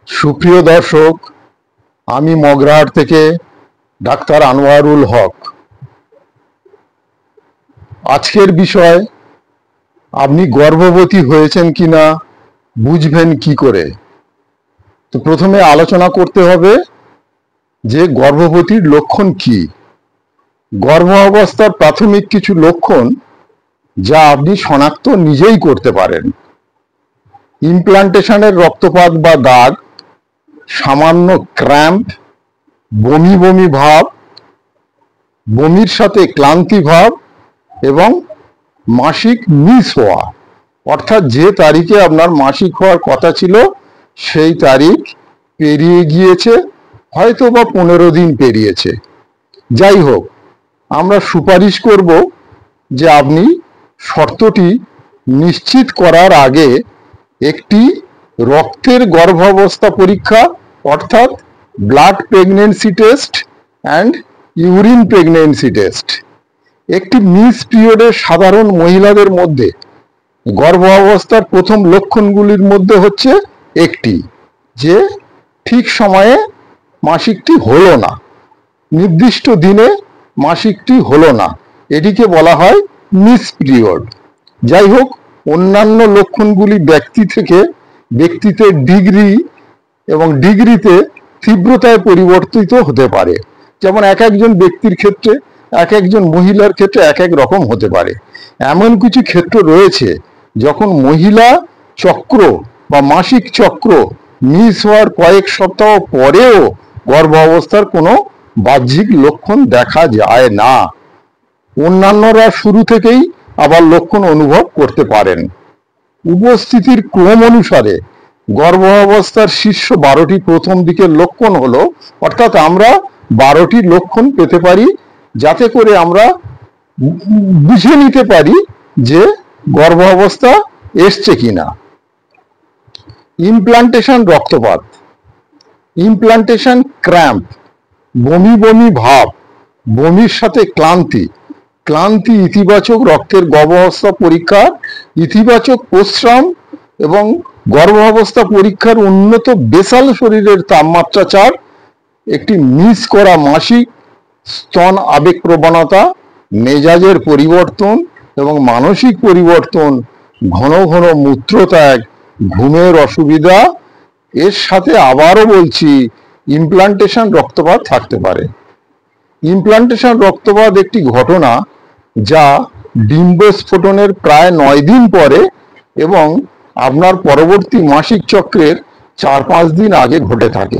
সুপ্রিয় দর্শক, আমি মগরাহাট থেকে ডাক্তার আনোয়ারুল হক। আজকের বিষয়, আপনি গর্ভবতী হয়েছেন কিনা বুঝবেন কি করে। তো প্রথমে আলোচনা করতে হবে যে গর্ভবতীর লক্ষণ কি। গর্ভ অবস্থার প্রাথমিক কিছু লক্ষণ যা আপনি শনাক্ত নিজেই করতে পারেন। ইমপ্লান্টেশনের রক্তপাত বা দাগ, সামান্য ক্র্যাম্প, বমি বমি ভাব, বমির সাথে ক্লান্তি ভাব এবং মাসিক মিস হওয়া, অর্থাৎ যে তারিখে আপনার মাসিক হওয়ার কথা ছিল সেই তারিখ পেরিয়ে গিয়েছে, হয়তো বা 15 দিন পেরিয়েছে। যাই হোক, আমরা সুপারিশ করব যে আপনি শর্তটি নিশ্চিত করার আগে একটি রক্তের গর্ভাবস্থা পরীক্ষা অর্থাৎ blood pregnancy test and urine pregnancy test. একটি মিস পিরিয়ডের সাধারণ মহিলাদের মধ্যে গর্ভ অবস্থার প্রথম লক্ষণগুলির মধ্যে হচ্ছে একটি, যে ঠিক সময়ে মাসিকটি হলো না, নির্দিষ্ট দিনে মাসিকটি হলো না, এটিকে বলা হয় মিস পিরিয়ড। যাই হোক, অন্যান্য লক্ষণগুলি ব্যক্তি থেকে ব্যক্তিতে ডিগ্রি এবং ডিগ্রিতে তীব্রতায় পরিবর্তিত হতে পারে। যেমন এক একজন ব্যক্তির ক্ষেত্রে, এক একজন মহিলার ক্ষেত্রে এক এক রকম হতে পারে। এমন কিছু ক্ষেত্র রয়েছে যখন মহিলা চক্র বা মাসিক চক্র মিস হওয়ার কয়েক সপ্তাহ পরেও গর্ভ অবস্থার কোনো বাহ্যিক লক্ষণ দেখা যায় না। অন্যান্যরা শুরু থেকেই আবার লক্ষণ অনুভব করতে পারেন। উপস্থিতির ক্রম অনুসারে গর্ভ অবস্থার শীর্ষ 12টি প্রথম দিকের লক্ষণ হলো, অর্থাৎ আমরা 12টি লক্ষণ পেতে পারি যাতে করে আমরা বুঝে নিতে পারি যে গর্ভ অবস্থা এসছে কিনা। ইমপ্লান্টেশন রক্তপাত, ইমপ্লান্টেশন ক্র্যাম্প, বমি বমি ভাব, বমির সাথে ক্লান্তি, ক্লান্তি ইতিবাচক রক্তের গর্ভাবস্থা পরীক্ষার ইতিবাচক প্রস্রাব এবং গর্ভাবস্থা পরীক্ষার উন্নত বেসাল শরীরের তাপমাত্রা চার, একটি মিস করা মাসিক, স্তন আবেগপ্রবণতা, মেজাজের পরিবর্তন এবং মানসিক পরিবর্তন, ঘন ঘন মূত্রত্যাগ, ঘুমের অসুবিধা, এর সাথে আবারও বলছি ইমপ্লান্টেশন রক্তপাত থাকতে পারে। ইমপ্লান্টেশন রক্তপাত একটি ঘটনা যা ডিম্বস্ফোটনের প্রায় 9 দিন পরে এবং আপনার পরবর্তী মাসিক চক্রের 4-5 দিন আগে ঘটে থাকে।